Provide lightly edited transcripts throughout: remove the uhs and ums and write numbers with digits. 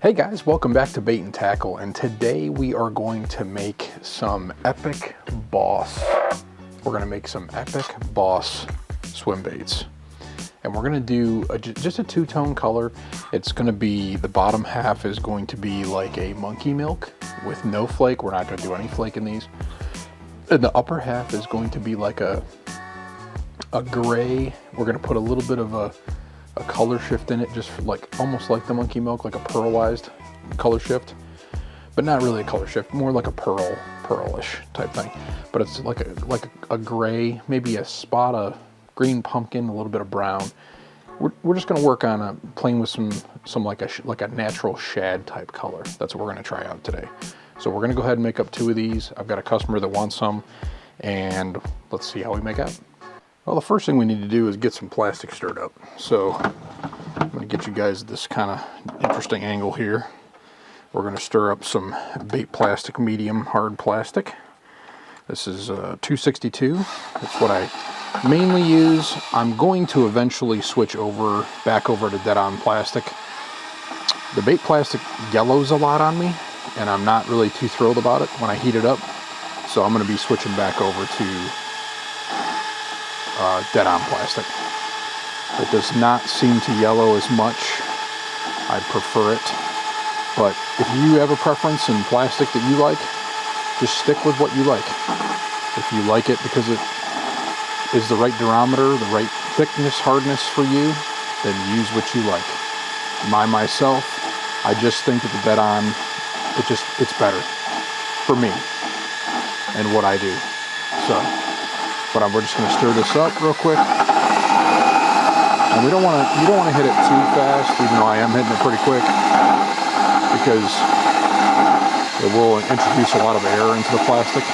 Hey guys, welcome back to Bait and Tackle, and today we are going to make some epic boss. We're going to make some epic boss swim baits. And we're going to do just a two-tone color. It's going to be, the bottom half is going to be like a monkey milk with no flake. We're not going to do any flake in these. And the upper half is going to be like a gray. We're going to put a little bit of a color shift in it, just like almost like the monkey milk, like a pearlized color shift, but not really a color shift, more like a pearlish type thing. But it's like a gray, maybe a spot of green pumpkin, a little bit of brown. We're just going to work on playing with some like a natural shad type color. That's what we're going to try out today. So we're going to go ahead and make up 2 of these. I've got a customer that wants some, and let's see how we make out. Well, the first thing we need to do is get some plastic stirred up. So I'm going to get you guys this kind of interesting angle here. We're going to stir up some bait plastic, medium hard plastic. This is 262. That's what I mainly use. I'm going to eventually switch back over to dead-on plastic. The bait plastic yellows a lot on me, and I'm not really too thrilled about it when I heat it up. So I'm going to be switching back over to dead-on plastic. It does not seem to yellow as much. I prefer it. But if you have a preference in plastic that you like, just stick with what you like. If you like it because it is the right durometer, the right thickness, hardness for you, then use what you like. Myself, I just think that the dead-on, it's better for me and what I do. So, but we're just going to stir this up real quick. And you don't want to hit it too fast, even though I am hitting it pretty quick, because it will introduce a lot of air into the plastic.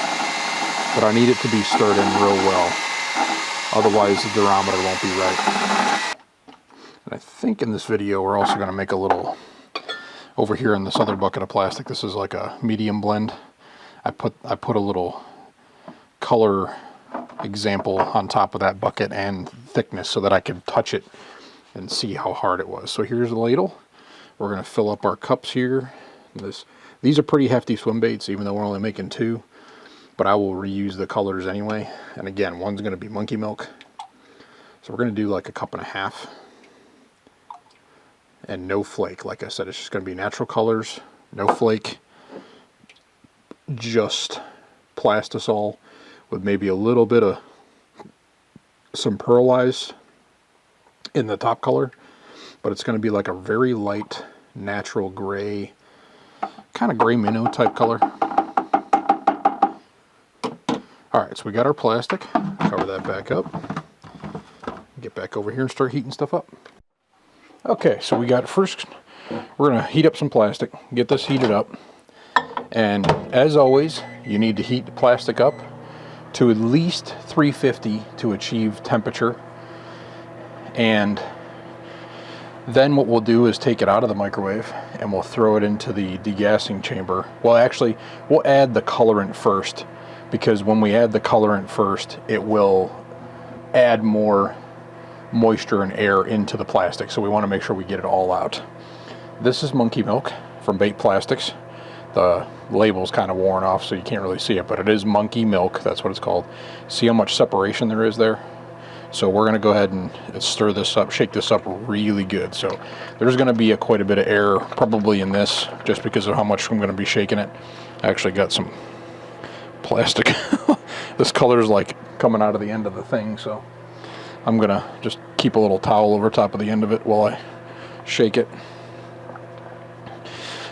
But I need it to be stirred in real well. Otherwise the durometer won't be right. And I think in this video we're also going to make a little, over here in this other bucket of plastic, this is like a medium blend. I put a little color example on top of that bucket and thickness so that I can touch it and see how hard it was. So here's the ladle. We're going to fill up our cups here. These are pretty hefty swim baits, even though we're only making 2, but I will reuse the colors anyway. And again, one's going to be monkey milk, so we're going to do like a 1.5 cups, and no flake. Like I said, it's just going to be natural colors, no flake, just plastisol with maybe a little bit of some pearlized in the top color, but it's going to be like a very light natural gray, kind of gray minnow type color. Alright, so we got our plastic. Cover that back up. Get back over here and start heating stuff up. Okay, so we got first, we're going to heat up some plastic, get this heated up, and as always, you need to heat the plastic up to at least 350 to achieve temperature. And then what we'll do is take it out of the microwave and we'll throw it into the degassing chamber. Well, actually, we'll add the colorant first, because when we add the colorant first, it will add more moisture and air into the plastic. So we want to make sure we get it all out. This is monkey milk from Bait Plastics. The label's kind of worn off, so you can't really see it, but it is monkey milk. That's what it's called. See how much separation there is there? So we're going to go ahead and stir this up, shake this up really good. So there's going to be quite a bit of air probably in this, just because of how much I'm going to be shaking it. I actually got some plastic. This color's like coming out of the end of the thing, so I'm going to just keep a little towel over top of the end of it while I shake it.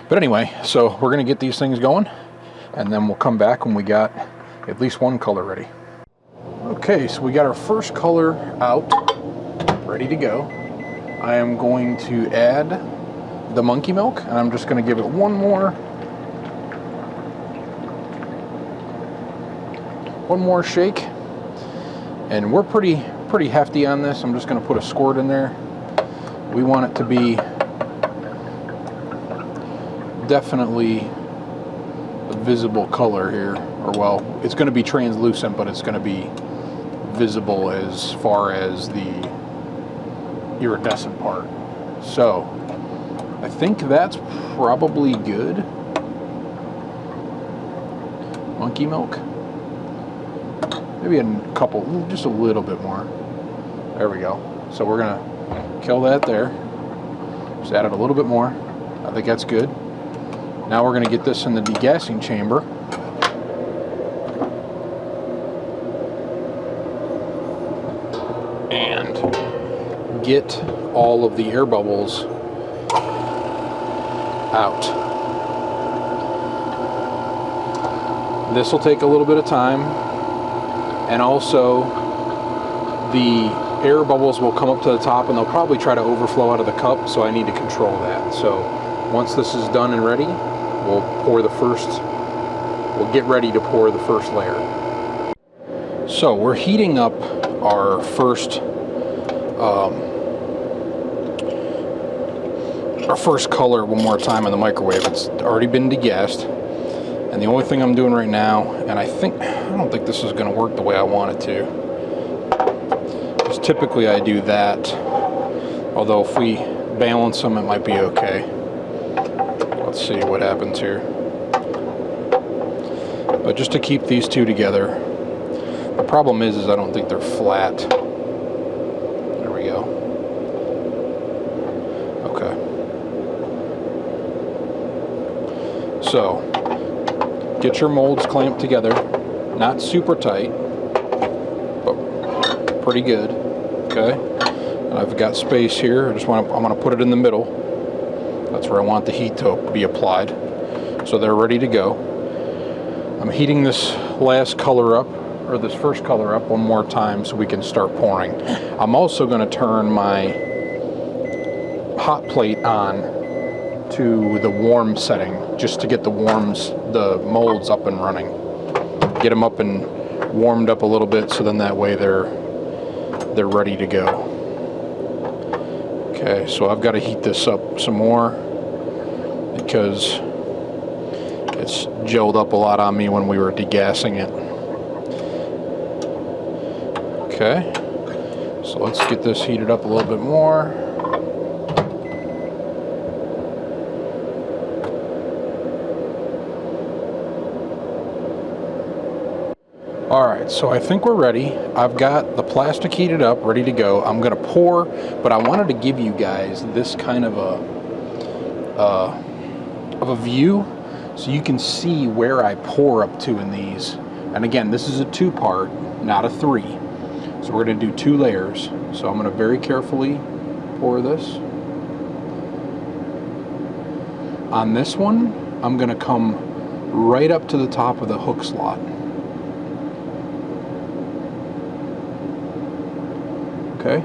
But anyway, so we're going to get these things going, and then we'll come back when we got at least one color ready. Okay, so we got our first color out, ready to go. I am going to add the monkey milk, and I'm just going to give it one more shake. And we're pretty hefty on this. I'm just going to put a squirt in there. We want it to be definitely a visible color here, or well, it's going to be translucent, but it's going to be visible as far as the iridescent part. So I think that's probably good. Monkey milk. Maybe a couple, just a little bit more. There we go. So we're gonna kill that there. Just added a little bit more. I think that's good. Now we're gonna get this in the degassing chamber. And get all of the air bubbles out. This will take a little bit of time, and also the air bubbles will come up to the top and they'll probably try to overflow out of the cup, so I need to control that. So once this is done and ready, we'll get ready to pour the first layer. So we're heating up our first color one more time in the microwave. It's already been degassed, and the only thing I'm doing right now, and I don't think this is going to work the way I want it to, because typically I do that, although if we balance them it might be okay. Let's see what happens here. But just to keep these two together, the problem is I don't think they're flat. There we go. Okay. So, get your molds clamped together, not super tight, but pretty good. Okay. And I've got space here. I'm going to put it in the middle. That's where I want the heat to be applied. So they're ready to go. I'm heating this last color up, or this first color up, one more time so we can start pouring. I'm also going to turn my hot plate on to the warm setting, just to get the molds up and running. Get them up and warmed up a little bit, so then that way they're ready to go. Okay, so I've got to heat this up some more because it's gelled up a lot on me when we were degassing it. Okay, so let's get this heated up a little bit more. Alright, so I think we're ready. I've got the plastic heated up, ready to go. I'm going to pour, but I wanted to give you guys this kind of a view so you can see where I pour up to in these. And again, this is a 2-part, not a 3. So we're going to do 2 layers. So I'm going to very carefully pour this. On this one, I'm going to come right up to the top of the hook slot. Okay?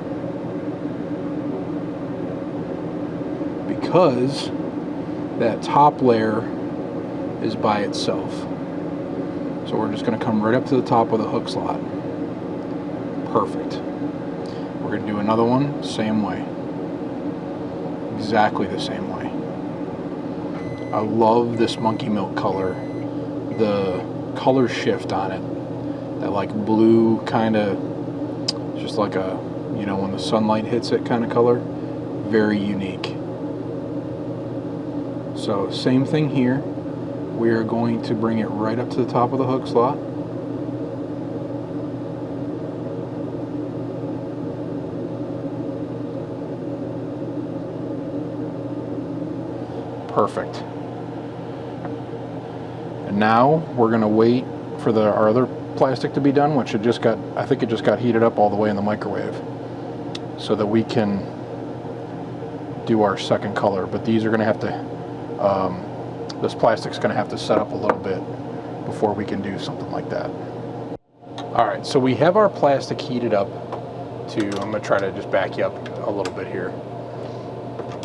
Because that top layer is by itself. So we're just going to come right up to the top of the hook slot. Perfect. We're going to do another one, same way. Exactly the same way. I love this monkey milk color. The color shift on it. That like blue kind of, just like a, you know, when the sunlight hits it kind of color. Very unique. So same thing here. We are going to bring it right up to the top of the hook slot. Perfect. And now we're going to wait for our other plastic to be done, which I think it just got heated up all the way in the microwave, so that we can do our second color. But these are going to have to, this plastic's going to have to set up a little bit before we can do something like that. Alright, so we have our plastic heated up to, I'm going to try to just back you up a little bit here.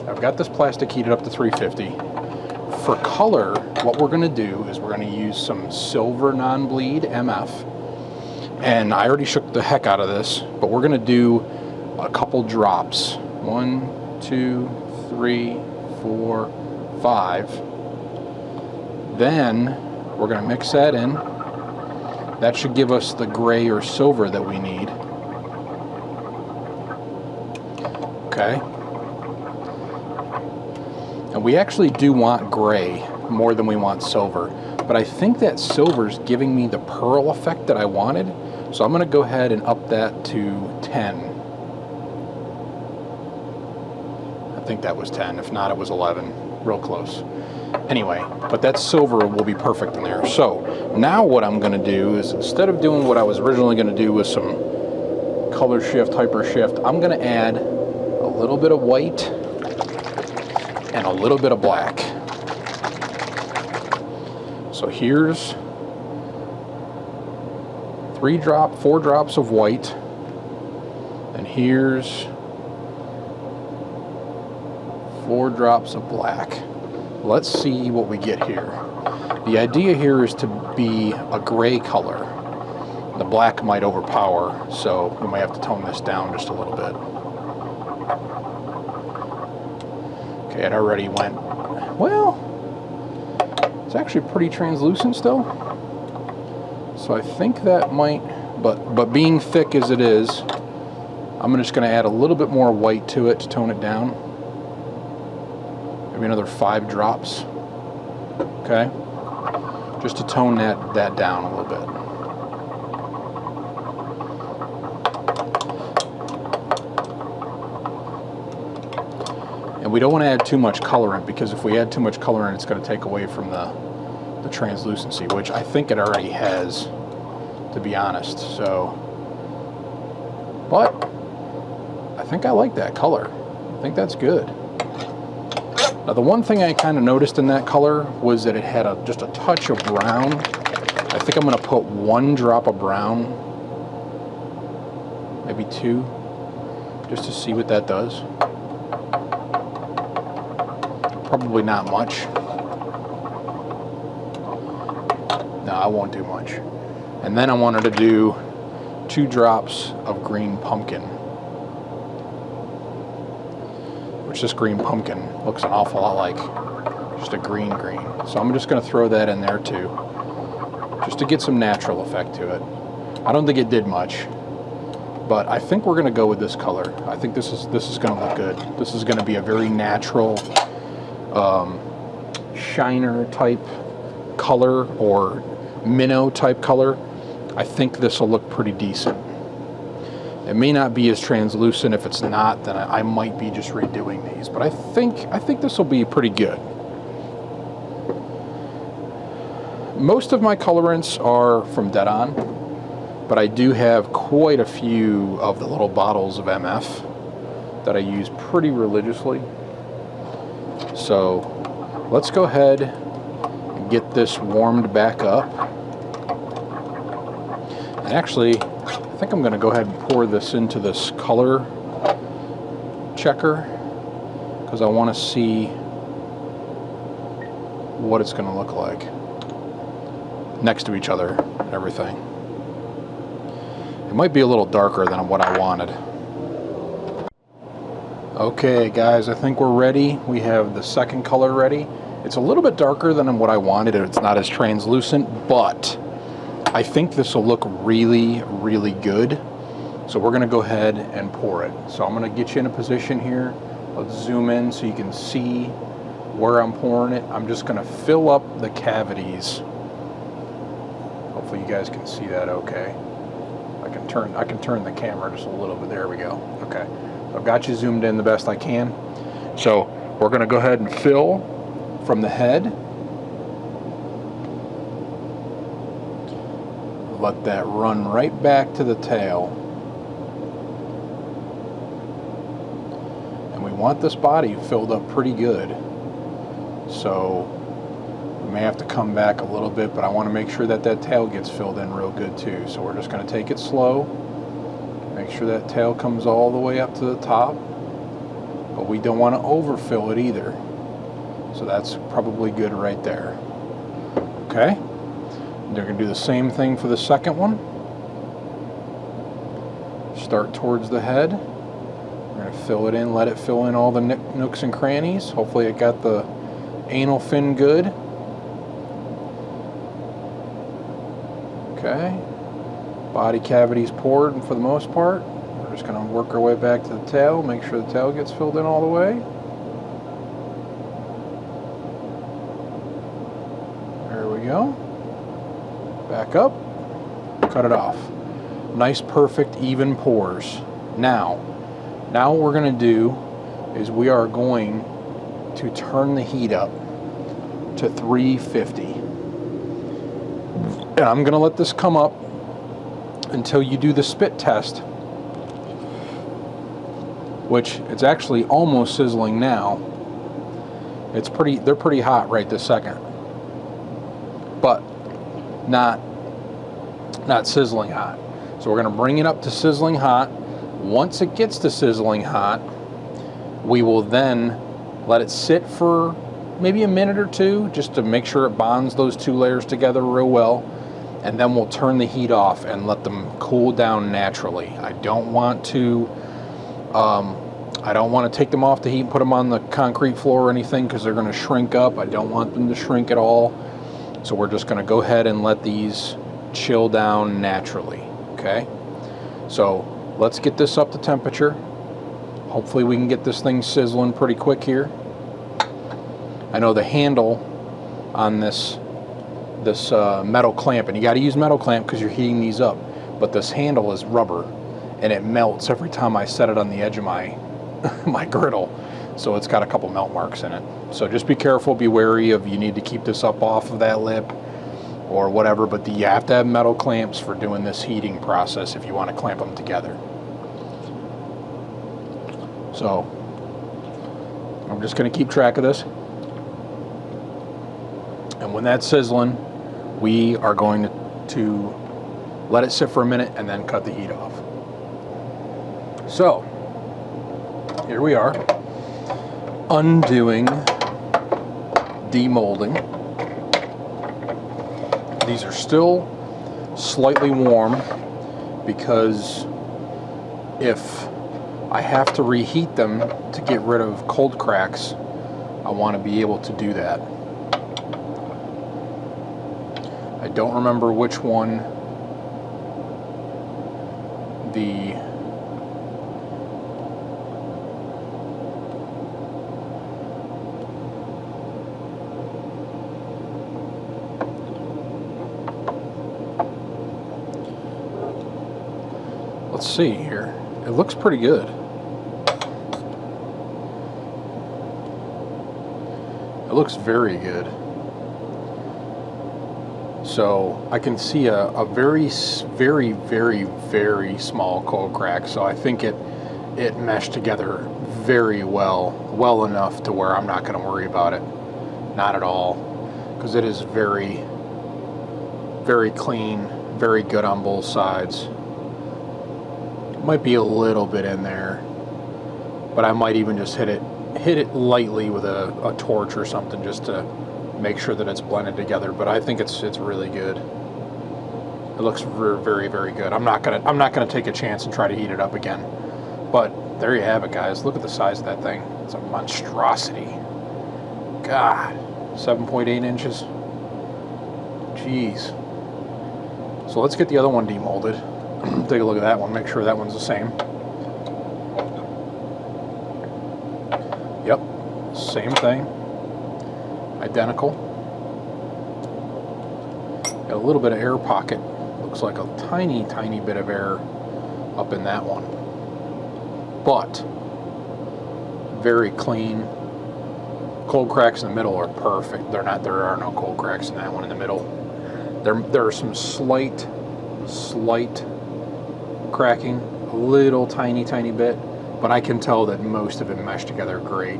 I've got this plastic heated up to 350. For color, what we're going to do is we're going to use some silver non-bleed MF. And I already shook the heck out of this, but we're going to do a couple drops. 1, 2, 3, 4, 5. Then we're going to mix that in. That should give us the gray or silver that we need. Okay. And we actually do want gray more than we want silver, but I think that silver's giving me the pearl effect that I wanted, so I'm going to go ahead and up that to 10. I think that was 10, if not it was 11, real close. Anyway, but that silver will be perfect in there. So now what I'm going to do is, instead of doing what I was originally going to do with some color shift, hyper shift, I'm going to add a little bit of white and a little bit of black. So here's 4 drops of white, and here's 4 drops of black. Let's see what we get here. The idea here is to be a gray color. The black might overpower, so we might have to tone this down just a little bit. Okay, it already went, well, it's actually pretty translucent still. So I think that might, but being thick as it is, I'm just going to add a little bit more white to it to tone it down. Maybe another 5 drops. Okay, just to tone that down a little bit. And we don't want to add too much colorant, because if we add too much colorant, it's going to take away from the translucency, which I think it already has, to be honest. So, but I think I like that color. I think that's good. Now, the one thing I kind of noticed in that color was that it had just a touch of brown. I think I'm going to put 1 drop of brown, maybe 2, just to see what that does. Probably not much. No, I won't do much. And then I wanted to do 2 drops of green pumpkin, which this green pumpkin looks an awful lot like just a green. So I'm just going to throw that in there too, just to get some natural effect to it. I don't think it did much, but I think we're going to go with this color. I think this is going to look good. This is going to be a very natural shiner type color, or minnow type color. I think this will look pretty decent. It may not be as translucent. If it's not, then I might be just redoing these, but I think this will be pretty good. Most of my colorants are from Dead On, but I do have quite a few of the little bottles of MF that I use pretty religiously. So let's go ahead and get this warmed back up. And actually, I think I'm going to go ahead and pour this into this color checker, because I want to see what it's going to look like next to each other and everything. It might be a little darker than what I wanted. Okay guys, I think we're ready. We have the second color ready. It's a little bit darker than what I wanted. It's not as translucent, but I think this will look really, really good. So we're going to go ahead and pour it. So I'm going to get you in a position here. Let's zoom in so you can see where I'm pouring it. I'm just going to fill up the cavities. Hopefully you guys can see that okay. I can turn the camera just a little bit. There we go. Okay. I've got you zoomed in the best I can. So we're going to go ahead and fill from the head. Let that run right back to the tail. And we want this body filled up pretty good. So we may have to come back a little bit, but I want to make sure that tail gets filled in real good too. So we're just going to take it slow. Make sure that tail comes all the way up to the top, but we don't want to overfill it either. So that's probably good right there. Okay, they're going to do the same thing for the second one. Start towards the head. We're going to fill it in, let it fill in all the nooks and crannies. Hopefully it got the anal fin good. Okay. Body cavities poured for the most part. We're just going to work our way back to the tail, make sure the tail gets filled in all the way. go. Back up, cut it off. Nice, perfect, even pores. Now what we're going to do is we are going to turn the heat up to 350. And I'm going to let this come up until you do the spit test, which it's actually almost sizzling now. They're pretty hot right this second, but not sizzling hot. So we're going to bring it up to sizzling hot. Once it gets to sizzling hot, we will then let it sit for maybe a minute or two just to make sure it bonds those two layers together real well, and then we'll turn the heat off and let them cool down naturally. I don't want to take them off the heat and put them on the concrete floor or anything, because they're going to shrink up. I don't want them to shrink at all. So we're just going to go ahead and let these chill down naturally. Okay, so let's get this up to temperature. Hopefully we can get this thing sizzling pretty quick here. I know the handle on this metal clamp, and you got to use metal clamp because you're heating these up, but this handle is rubber and it melts every time I set it on the edge of my my griddle, so it's got a couple melt marks in it. So just be careful, be wary of, you need to keep this up off of that lip or whatever, but you have to have metal clamps for doing this heating process if you want to clamp them together. So I'm just going to keep track of this, and when that's sizzling, we are going to let it sit for a minute and then cut the heat off. So here we are, undoing demolding. These are still slightly warm because if I have to reheat them to get rid of cold cracks, I want to be able to do that. I don't remember which one let's see here. It looks pretty good. It looks very good. So I can see a very, very, very, very small cold crack. So I think it meshed together very well enough to where I'm not going to worry about it. Not at all, because it is very, very clean, very good on both sides. Might be a little bit in there, but I might even just hit it lightly with a torch or something just to make sure that it's blended together. But I think it's really good. It looks very, very good. I'm not gonna take a chance and try to heat it up again. But there you have it, guys. Look at the size of that thing. It's a monstrosity. God, 7.8 inches. Jeez. So let's get the other one demolded. Take a look at that one, make sure that one's the same. Yep, same thing. Identical. Got a little bit of air pocket. Looks like a tiny, tiny bit of air up in that one. But very clean. Cold cracks in the middle are perfect. There are no cold cracks in that one in the middle. There are some slight cracking, a little tiny bit, but I can tell that most of it meshed together great.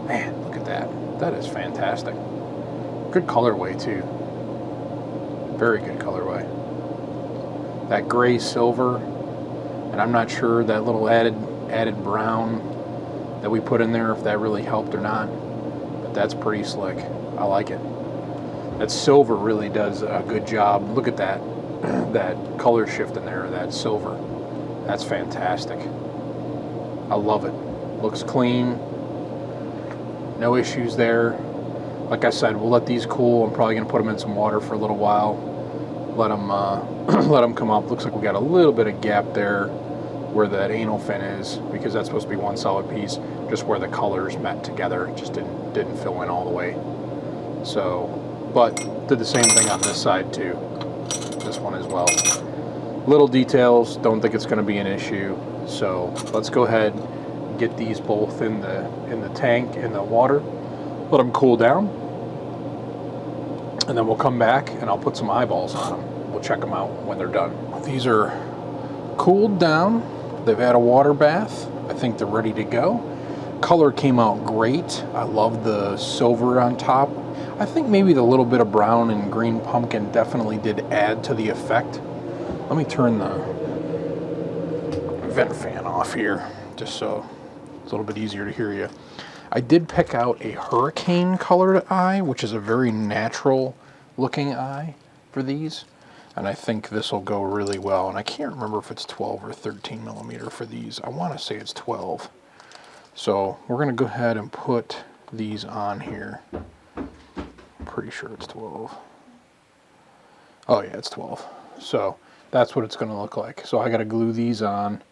Man, look at that. That is fantastic. Good colorway too. Very good colorway. That gray silver, and I'm not sure that little added brown that we put in there, if that really helped or not, but that's pretty slick. I like it. That silver really does a good job. Look at that color shift in there, that silver. That's fantastic. I love it. Looks clean. No issues there. Like I said, we'll let these cool. I'm probably gonna put them in some water for a little while. Let them come up. Looks like we got a little bit of gap there where that anal fin is, because that's supposed to be one solid piece. Just where the colors met together, it just didn't fill in all the way. So, but did the same thing on this side too. This one as well. Little details, don't think it's going to be an issue. So let's go ahead, get these both in the tank, in the water, let them cool down, and then we'll come back and I'll put some eyeballs on them. We'll check them out when they're done. These are cooled down. They've had a water bath. I think they're ready to go. Color came out great. I love the silver on top. I think maybe the little bit of brown and green pumpkin definitely did add to the effect. Let me turn the vent fan off here, just so it's a little bit easier to hear you. I did pick out a hurricane colored eye, which is a very natural looking eye for these. And I think this will go really well. And I can't remember if it's 12 or 13 millimeter for these. I want to say it's 12. So we're going to go ahead and put these on here. I'm pretty sure it's 12. Oh yeah, it's 12. So that's what it's going to look like. So I got to glue these on,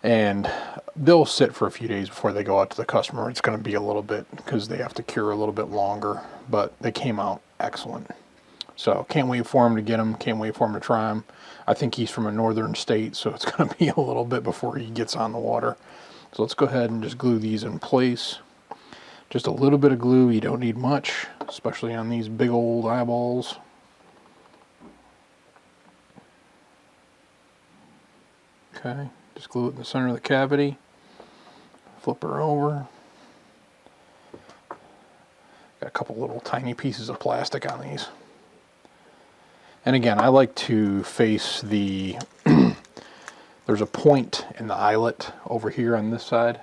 and they'll sit for a few days before they go out to the customer. It's going to be a little bit because they have to cure a little bit longer, but they came out excellent. So can't wait for him to get them. Can't wait for him to try them. I think he's from a northern state, so it's going to be a little bit before he gets on the water. So let's go ahead and just glue these in place. Just a little bit of glue. You don't need much, especially on these big old eyeballs. Okay, just glue it in the center of the cavity. Flip her over. Got a couple little tiny pieces of plastic on these. And again, I like to face the, there's a point in the eyelet over here on this side,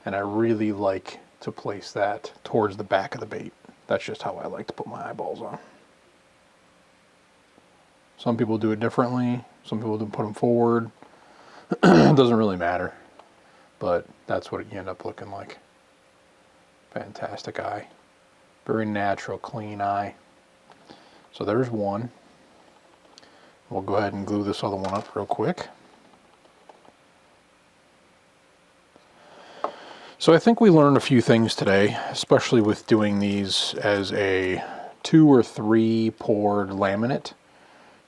and I really like to place that towards the back of the bait. That's just how I like to put my eyeballs on. Some people do it differently. Some people do put them forward. It doesn't really matter, but that's what you end up looking like. Fantastic eye. Very natural, clean eye. So there's one. We'll go ahead and glue this other one up real quick. So I think we learned a few things today, especially with doing these as a 2 or 3 poured laminate.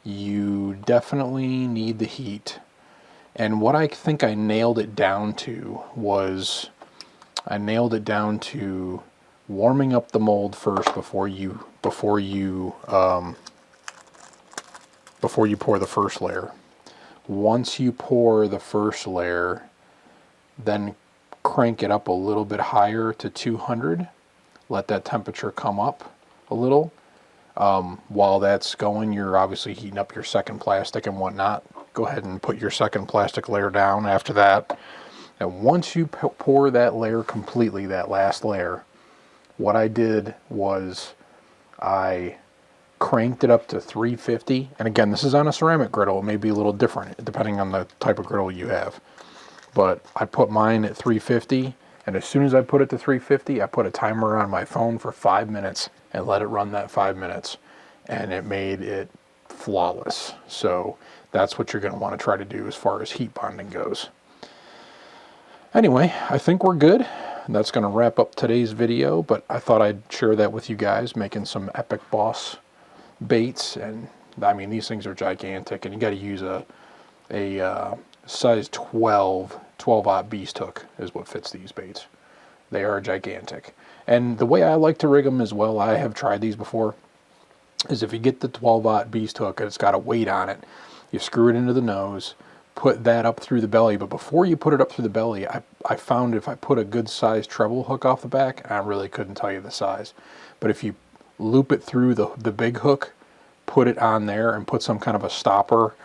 You definitely need the heat. And what I think I nailed it down to was, I nailed it down to warming up the mold first before you pour the first layer. Once you pour the first layer, then crank it up a little bit higher to 200. Let that temperature come up a little. While that's going, you're obviously heating up your second plastic and whatnot. Go ahead and put your second plastic layer down after that. And once you pour that layer completely, that last layer, what I did was I cranked it up to 350. And again, this is on a ceramic griddle. It may be a little different depending on the type of griddle you have. But I put mine at 350. And as soon as I put it to 350, I put a timer on my phone for 5 minutes and let it run that 5 minutes. And it made it flawless. So that's what you're going to want to try to do as far as heat bonding goes. Anyway, I think we're good. That's going to wrap up today's video, but I thought I'd share that with you guys, making some Epic Boss baits. And I mean, these things are gigantic, and you got to use a size 12-aught beast hook is what fits these baits. They are gigantic. And the way I like to rig them as well, I have tried these before, is if you get the 12-aught beast hook and it's got a weight on it, you screw it into the nose, put that up through the belly. But before you put it up through the belly, I found if I put a good size treble hook off the back, I really couldn't tell you the size. But if you loop it through the big hook, put it on there and put some kind of a stopper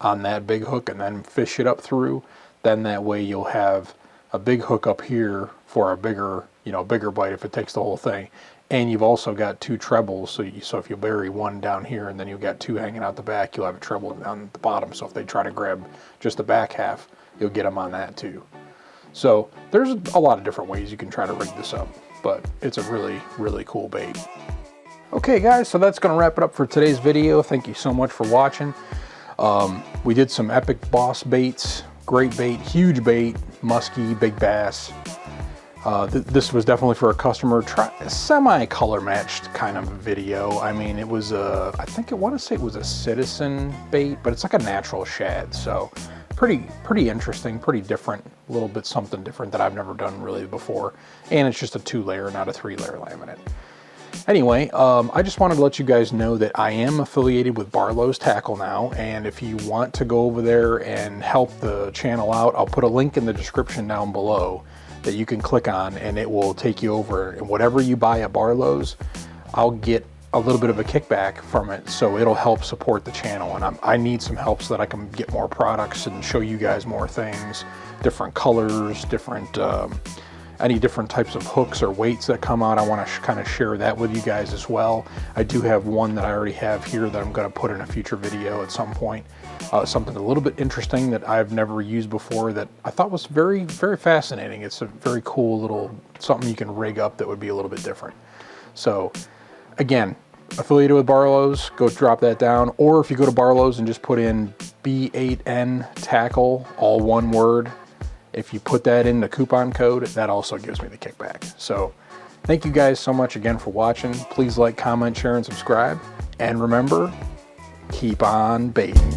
on that big hook and then fish it up through, then that way you'll have a big hook up here for a bigger, bigger bite if it takes the whole thing. And you've also got 2 trebles, so if you bury one down here and then you've got 2 hanging out the back, you'll have a treble down the bottom. So if they try to grab just the back half, you'll get them on that too. So there's a lot of different ways you can try to rig this up, but it's a really, really cool bait. Okay guys, so that's going to wrap it up for today's video. Thank you so much for watching. We did some Epic Boss baits, great bait, huge bait, musky, big bass. This was definitely for a customer, semi-color matched kind of video. I mean, it was a, I think I want to say it was a Citizen bait, but it's like a natural shad. So pretty interesting, pretty different, a little bit something different that I've never done really before. And it's just a 2-layer, not a 3-layer laminate. Anyway, I just wanted to let you guys know that I am affiliated with Barlow's Tackle now, and if you want to go over there and help the channel out, I'll put a link in the description down below that you can click on, and it will take you over, and whatever you buy at Barlow's, I'll get a little bit of a kickback from it, so it'll help support the channel. And I need some help so that I can get more products and show you guys more things, different colors, different any different types of hooks or weights that come out. I want to kind of share that with you guys as well. I do have one that I already have here that I'm going to put in a future video at some point. Something a little bit interesting that I've never used before that I thought was very, very fascinating. It's a very cool little something you can rig up that would be a little bit different. So again, affiliated with Barlow's, go drop that down. Or if you go to Barlow's and just put in B8N Tackle, all one word, if you put that in the coupon code, that also gives me the kickback. So thank you guys so much again for watching. Please like, comment, share, and subscribe. And remember, keep on baiting.